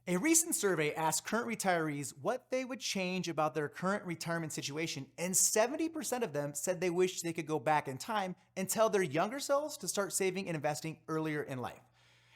A recent survey asked current retirees what they would change about their current retirement situation, and 70% of them said they wish they could go back in time and tell their younger selves to start saving and investing earlier in life.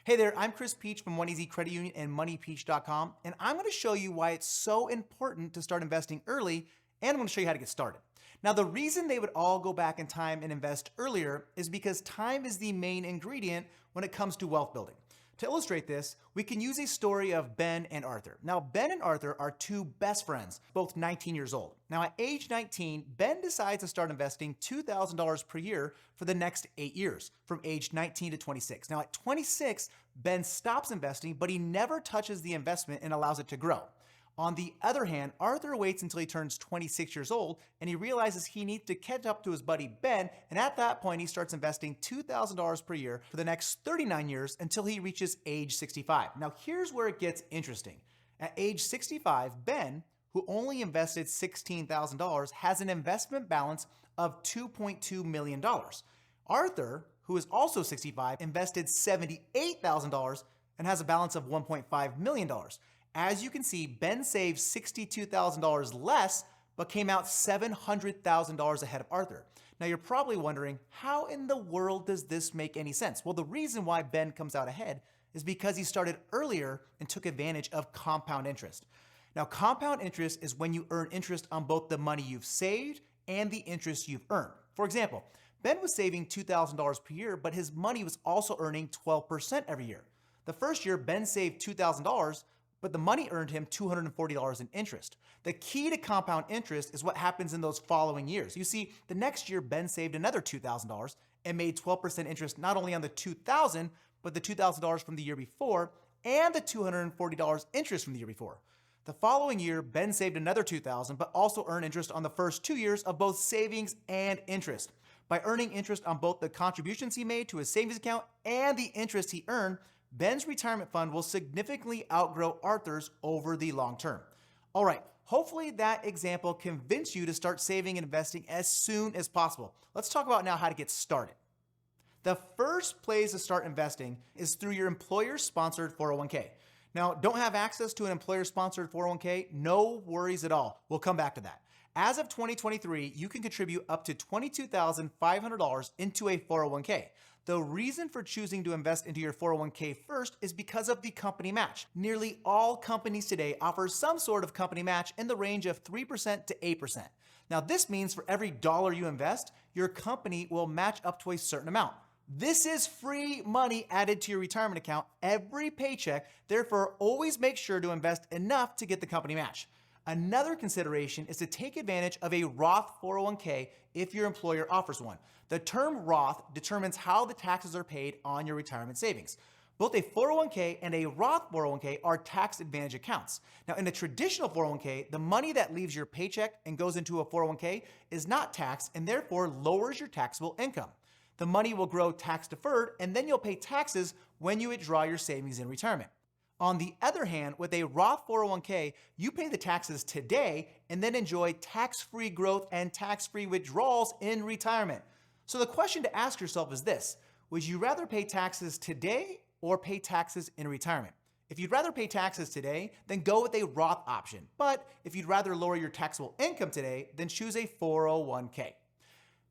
Hey there, I'm Chris Peach from One Easy Credit Union and MoneyPeach.com, and I'm going to show you why it's so important to start investing early, and I'm going to show you how to get started. Now, the reason they would all go back in time and invest earlier is because time is the main ingredient when it comes to wealth building. To illustrate this, we can use a story of Ben and Arthur. Now, Ben and Arthur are two best friends, both 19 years old. Now, at age 19, Ben decides to start investing $2,000 per year for the next 8 years, from age 19 to 26. Now, at 26, Ben stops investing, but he never touches the investment and allows it to grow. On the other hand, Arthur waits until he turns 26 years old and he realizes he needs to catch up to his buddy Ben, and at that point he starts investing $2,000 per year for the next 39 years until he reaches age 65. Now here's where it gets interesting. At age 65, Ben, who only invested $16,000, has an investment balance of $2.2 million. Arthur, who is also 65, invested $78,000 and has a balance of $1.5 million. As you can see, Ben saved $62,000 less, but came out $700,000 ahead of Arthur. Now you're probably wondering, how in the world does this make any sense? Well, the reason why Ben comes out ahead is because he started earlier and took advantage of compound interest. Now, compound interest is when you earn interest on both the money you've saved and the interest you've earned. For example, Ben was saving $2,000 per year, but his money was also earning 12% every year. The first year, Ben saved $2,000, but the money earned him $240 in interest. The key to compound interest is what happens in those following years. You see, the next year, Ben saved another $2,000 and made 12% interest not only on the $2,000, but the $2,000 from the year before and the $240 interest from the year before. The following year, Ben saved another $2,000, but also earned interest on the first 2 years of both savings and interest. By earning interest on both the contributions he made to his savings account and the interest he earned, Ben's retirement fund will significantly outgrow Arthur's over the long term. All right, hopefully that example convinced you to start saving and investing as soon as possible. Let's talk about now how to get started. The first place to start investing is through your employer-sponsored 401k. Now, don't have access to an employer-sponsored 401k? No worries at all. We'll come back to that. As of 2023, you can contribute up to $22,500 into a 401k. The reason for choosing to invest into your 401k first is because of the company match. Nearly all companies today offer some sort of company match in the range of 3% to 8%. Now, this means for every dollar you invest, your company will match up to a certain amount. This is free money added to your retirement account every paycheck. Therefore, always make sure to invest enough to get the company match. Another consideration is to take advantage of a Roth 401k if your employer offers one. The term Roth determines how the taxes are paid on your retirement savings. Both a 401k and a Roth 401k are tax advantage accounts. Now, in a traditional 401k, the money that leaves your paycheck and goes into a 401k is not taxed and therefore lowers your taxable income. The money will grow tax deferred, and then you'll pay taxes when you withdraw your savings in retirement. On the other hand, with a Roth 401k, you pay the taxes today and then enjoy tax-free growth and tax-free withdrawals in retirement. So the question to ask yourself is this: would you rather pay taxes today or pay taxes in retirement? If you'd rather pay taxes today, then go with a Roth option. But if you'd rather lower your taxable income today, then choose a 401k.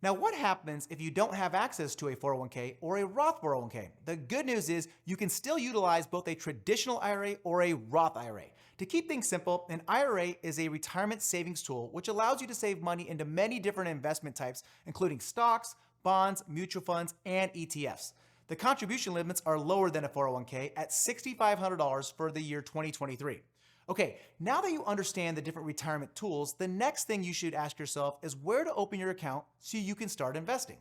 Now, what happens if you don't have access to a 401k or a Roth 401k? The good news is you can still utilize both a traditional IRA or a Roth IRA. To keep things simple, an IRA is a retirement savings tool which allows you to save money into many different investment types, including stocks, bonds, mutual funds, and ETFs. The contribution limits are lower than a 401k at $6,500 for the year 2023. Okay, now that you understand the different retirement tools, the next thing you should ask yourself is where to open your account so you can start investing.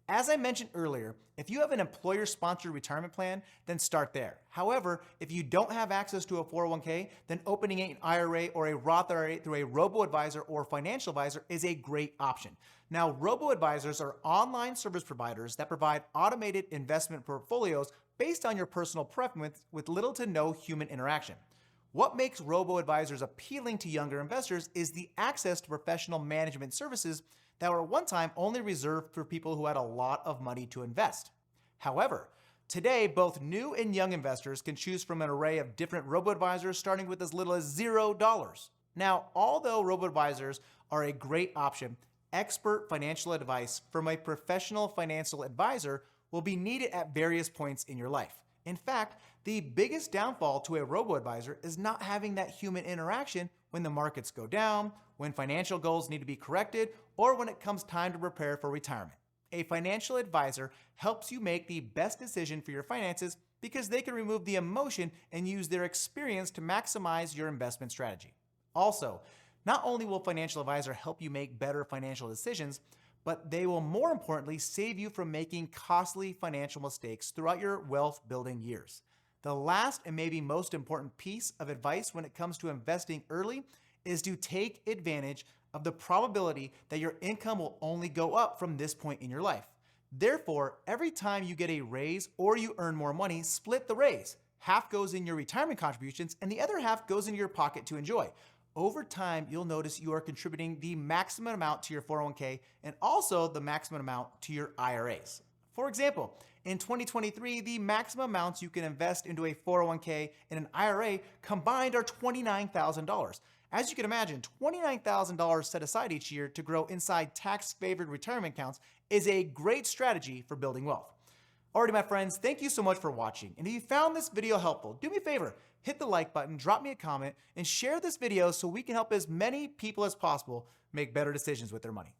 As I mentioned earlier, if you have an employer-sponsored retirement plan, then start there. However, if you don't have access to a 401k, then opening an IRA or a Roth IRA through a robo-advisor or financial advisor is a great option. Now, robo-advisors are online service providers that provide automated investment portfolios based on your personal preference with little to no human interaction. What makes robo-advisors appealing to younger investors is the access to professional management services that were at one time only reserved for people who had a lot of money to invest. However, Today, both new and young investors can choose from an array of different robo-advisors starting with as little as $0. Now, although robo-advisors are a great option, expert financial advice from a professional financial advisor will be needed at various points in your life. In fact, the biggest downfall to a robo-advisor is not having that human interaction when the markets go down, when financial goals need to be corrected, or when it comes time to prepare for retirement. A financial advisor helps you make the best decision for your finances because they can remove the emotion and use their experience to maximize your investment strategy. Also, not only will financial advisor help you make better financial decisions, but they will more importantly save you from making costly financial mistakes throughout your wealth building years. The last and maybe most important piece of advice when it comes to investing early is to take advantage of the probability that your income will only go up from this point in your life. Therefore, every time you get a raise or you earn more money, split the raise. Half goes in your retirement contributions and the other half goes into your pocket to enjoy. Over time, you'll notice you are contributing the maximum amount to your 401k and also the maximum amount to your IRAs. For example, in 2023, the maximum amounts you can invest into a 401k and an IRA combined are $29,000. As you can imagine, $29,000 set aside each year to grow inside tax-favored retirement accounts is a great strategy for building wealth. Alrighty, my friends, thank you so much for watching. And if you found this video helpful, do me a favor, hit the like button, drop me a comment, and share this video so we can help as many people as possible make better decisions with their money.